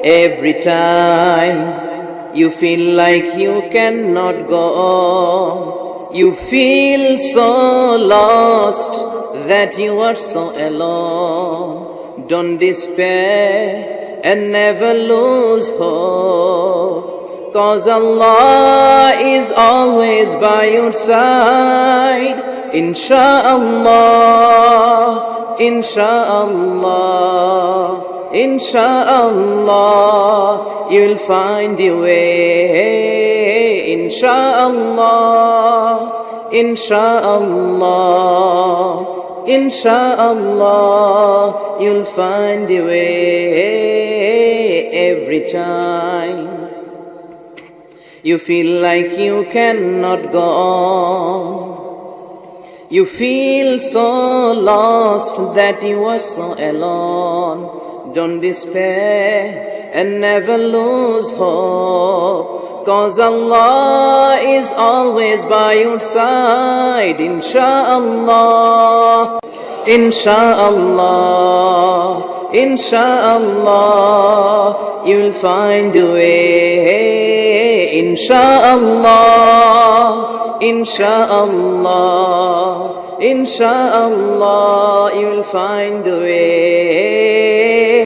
Every time you feel like you cannot go on, you feel so lost that you are so alone. Don't despair and never lose hope, 'cause Allah is always by your side. Insha'Allah, Insha'Allah, Insha'Allah, you'll find your way. Insha'Allah, Insha'Allah, Insha'Allah, you'll find your way. Every time you feel like you cannot go on, you feel so lost that you are so alone. Don't despair and never lose hope, 'cause Allah is always by your side. Insha'Allah, Insha'Allah, Insha'Allah, you'll find a way. Insha'Allah, Insha'Allah, Insha'Allah, you'll find a way.